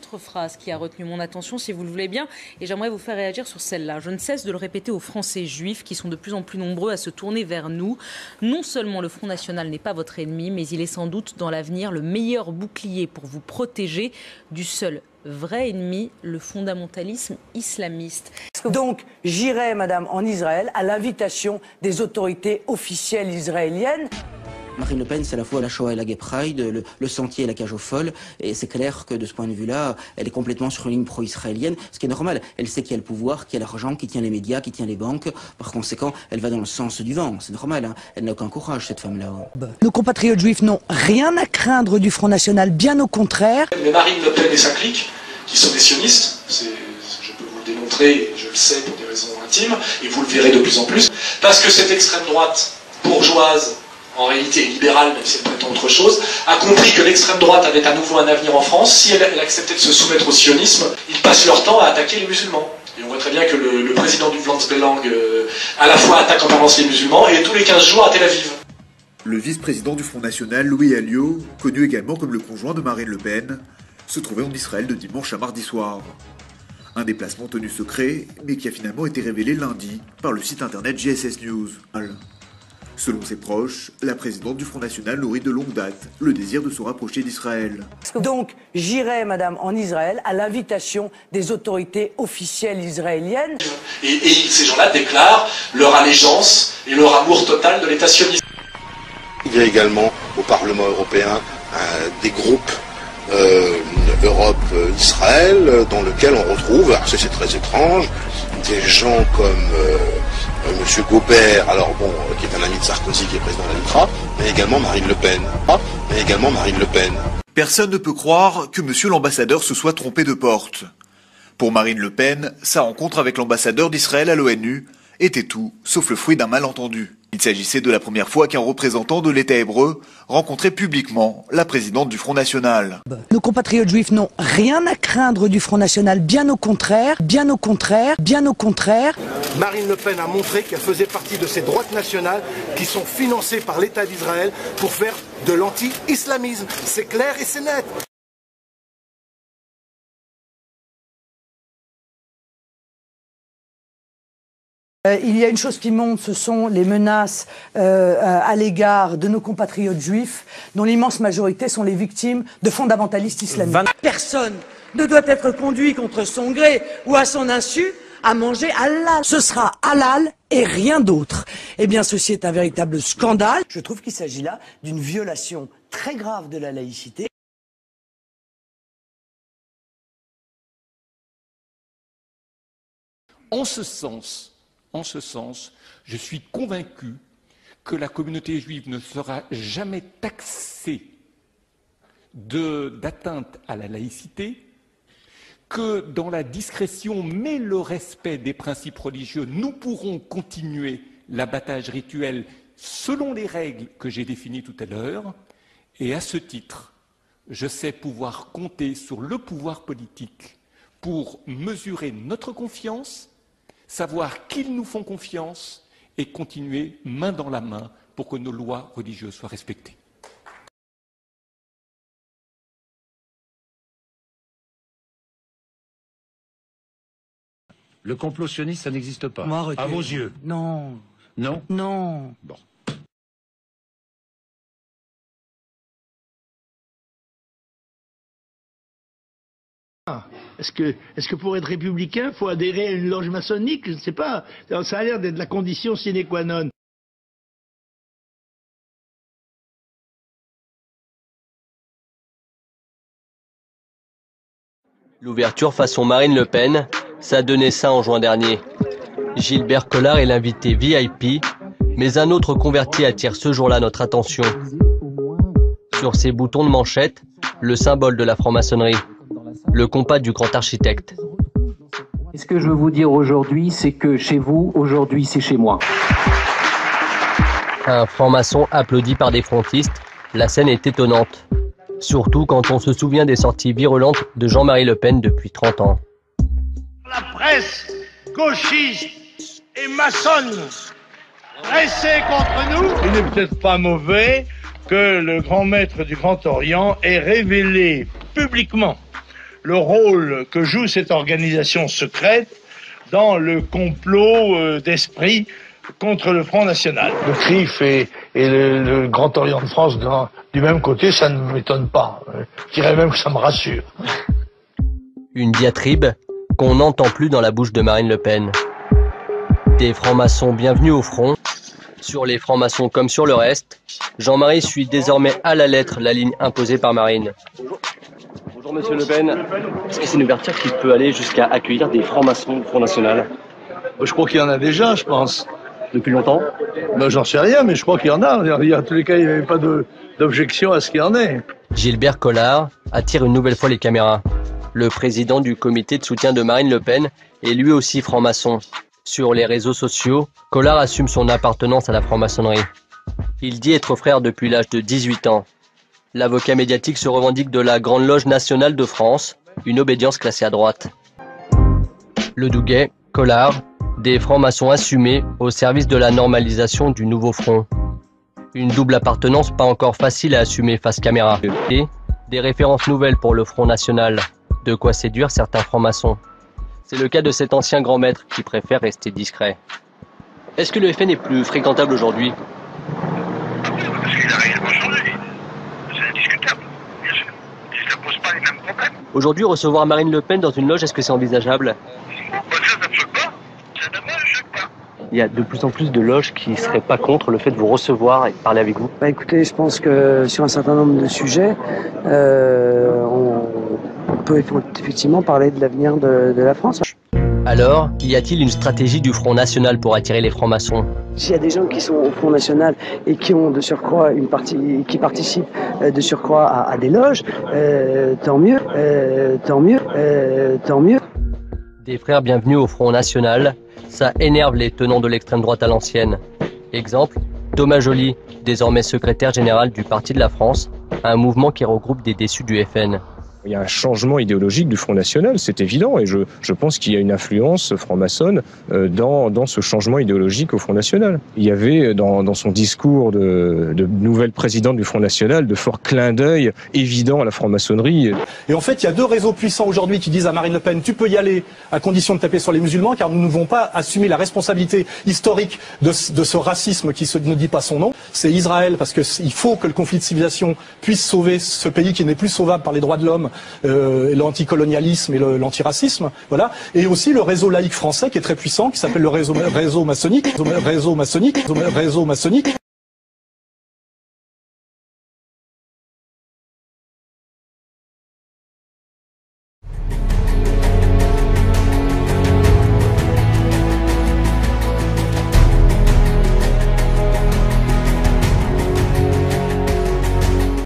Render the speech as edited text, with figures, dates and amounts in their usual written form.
autre phrase qui a retenu mon attention, si vous le voulez bien, et j'aimerais vous faire réagir sur celle-là. Je ne cesse de le répéter aux Français juifs qui sont de plus en plus nombreux à se tourner vers nous. Non seulement le Front National n'est pas votre ennemi, mais il est sans doute dans l'avenir le meilleur bouclier pour vous protéger du seul vrai ennemi, le fondamentalisme islamiste. Donc, j'irai, madame, en Israël à l'invitation des autorités officielles israéliennes. Marine Le Pen, c'est à la fois la Shoah et la Gay Pride, le sentier et la cage aux folles, et c'est clair que de ce point de vue-là, elle est complètement sur une ligne pro-israélienne, ce qui est normal. Elle sait qui a le pouvoir, qui a l'argent, qui tient les médias, qui tient les banques. Par conséquent, elle va dans le sens du vent, c'est normal. Hein. Elle n'a aucun courage, cette femme-là. Nos compatriotes juifs n'ont rien à craindre du Front National, bien au contraire. Mais Marine Le Pen et sa clique, qui sont des sionistes, je peux vous le démontrer, je le sais pour des raisons intimes, et vous le verrez de plus en plus, parce que cette extrême droite bourgeoise, en réalité libérale, même si elle prétend autre chose, a compris que l'extrême droite avait à nouveau un avenir en France. Si elle acceptait de se soumettre au sionisme, ils passent leur temps à attaquer les musulmans. Et on voit très bien que le président du Vlaams-Belang à la fois attaque en permanence les musulmans et tous les 15 jours à Tel Aviv. Le vice-président du Front National, Louis Alliot, connu également comme le conjoint de Marine Le Pen, se trouvait en Israël de dimanche à mardi soir. Un déplacement tenu secret, mais qui a finalement été révélé lundi par le site internet GSS News. Selon ses proches, la présidente du Front National nourrit de longue date le désir de se rapprocher d'Israël. Donc, j'irai, madame, en Israël à l'invitation des autorités officielles israéliennes. Et ces gens-là déclarent leur allégeance et leur amour total de l'État sioniste. Il y a également au Parlement européen des groupes Europe-Israël dans lesquels on retrouve, alors c'est très étrange, des gens comme Monsieur Gobert, qui est un ami de Sarkozy, qui est président de la LITRA, mais également Marine Le Pen. Personne ne peut croire que monsieur l'ambassadeur se soit trompé de porte. Pour Marine Le Pen, sa rencontre avec l'ambassadeur d'Israël à l'ONU était tout, sauf le fruit d'un malentendu. Il s'agissait de la première fois qu'un représentant de l'État hébreu rencontrait publiquement la présidente du Front National. Nos compatriotes juifs n'ont rien à craindre du Front National, bien au contraire, bien au contraire, bien au contraire. Marine Le Pen a montré qu'elle faisait partie de ces droites nationales qui sont financées par l'État d'Israël pour faire de l'anti-islamisme. C'est clair et c'est net. Il y a une chose qui monte, ce sont les menaces à l'égard de nos compatriotes juifs, dont l'immense majorité sont les victimes de fondamentalistes islamiques. Personne ne doit être conduit contre son gré ou à son insu à manger halal. Ce sera halal et rien d'autre. Eh bien, ceci est un véritable scandale. Je trouve qu'il s'agit là d'une violation très grave de la laïcité. En ce sens, je suis convaincu que la communauté juive ne sera jamais taxée d'atteinte à la laïcité, que dans la discrétion mais le respect des principes religieux, nous pourrons continuer l'abattage rituel selon les règles que j'ai définies tout à l'heure, et à ce titre, je sais pouvoir compter sur le pouvoir politique pour mesurer notre confiance, savoir qu'ils nous font confiance et continuer main dans la main pour que nos lois religieuses soient respectées. Le complot sioniste, ça n'existe pas. À vos yeux. Non. Non? Non. Bon. Est-ce que pour être républicain, il faut adhérer à une loge maçonnique? Je ne sais pas. Ça a l'air d'être la condition sine qua non. L'ouverture façon Marine Le Pen, ça donnait ça en juin dernier. Gilbert Collard est l'invité VIP, mais un autre converti attire ce jour-là notre attention. Sur ses boutons de manchette, le symbole de la franc-maçonnerie. Le compas du grand architecte. Et ce que je veux vous dire aujourd'hui, c'est que chez vous, aujourd'hui, c'est chez moi. Un franc-maçon applaudi par des frontistes, la scène est étonnante. Surtout quand on se souvient des sorties virulentes de Jean-Marie Le Pen depuis 30 ans. La presse gauchiste et maçonne pressée contre nous. Il n'est peut-être pas mauvais que le grand maître du Grand Orient ait révélé publiquement le rôle que joue cette organisation secrète dans le complot d'esprit contre le Front National. Le CRIF et le Grand Orient de France du même côté, ça ne m'étonne pas. Je dirais même que ça me rassure. Une diatribe qu'on n'entend plus dans la bouche de Marine Le Pen. Des francs-maçons bienvenus au front. Sur les francs-maçons comme sur le reste, Jean-Marie suit désormais à la lettre la ligne imposée par Marine. Bonjour Monsieur Le Pen. Est-ce que c'est une ouverture qui peut aller jusqu'à accueillir des francs-maçons au Front National? Je crois qu'il y en a déjà, je pense. Depuis longtemps? J'en sais rien, mais je crois qu'il y en a. En tous les cas, il n'y avait pas d'objection à ce qu'il y en ait. Gilbert Collard attire une nouvelle fois les caméras. Le président du comité de soutien de Marine Le Pen est lui aussi franc-maçon. Sur les réseaux sociaux, Collard assume son appartenance à la franc-maçonnerie. Il dit être frère depuis l'âge de 18 ans. L'avocat médiatique se revendique de la Grande Loge nationale de France, une obédience classée à droite. Le Douguet, Collard, des francs-maçons assumés au service de la normalisation du nouveau front. Une double appartenance pas encore facile à assumer face caméra. Et des références nouvelles pour le Front National, de quoi séduire certains francs-maçons. C'est le cas de cet ancien grand maître qui préfère rester discret. Est-ce que le FN est plus fréquentable aujourd'hui? Parce qu'il a réellement changé. C'est indiscutable, bien sûr. Ça ne pose pas les mêmes problèmes. Aujourd'hui, recevoir Marine Le Pen dans une loge, est-ce que c'est envisageable? Ça ne me choque pas. Ça ne me choque pas. Il y a de plus en plus de loges qui ne seraient pas contre le fait de vous recevoir et de parler avec vous. Écoutez, je pense que sur un certain nombre de sujets, on peut effectivement parler de l'avenir de la France. Alors, y a-t-il une stratégie du Front National pour attirer les francs-maçons? S'il y a des gens qui sont au Front National et qui ont de surcroît qui participent de surcroît à des loges, tant mieux, tant mieux, tant mieux. Des frères bienvenus au Front National, ça énerve les tenants de l'extrême droite à l'ancienne. Exemple, Thomas Joly, désormais secrétaire général du Parti de la France, un mouvement qui regroupe des déçus du FN. Il y a un changement idéologique du Front National, c'est évident, et je pense qu'il y a une influence franc-maçonne dans ce changement idéologique au Front National. Il y avait dans son discours de nouvelle présidente du Front National de forts clins d'œil évidents à la franc-maçonnerie. Et en fait, il y a deux réseaux puissants aujourd'hui qui disent à Marine Le Pen, tu peux y aller à condition de taper sur les musulmans, car nous ne devons pas assumer la responsabilité historique de ce racisme qui ne dit pas son nom. C'est Israël, parce qu'il faut que le conflit de civilisation puisse sauver ce pays qui n'est plus sauvable par les droits de l'homme, l'anticolonialisme et l'antiracisme, voilà. Et aussi le réseau laïque français qui est très puissant, qui s'appelle le réseau maçonnique.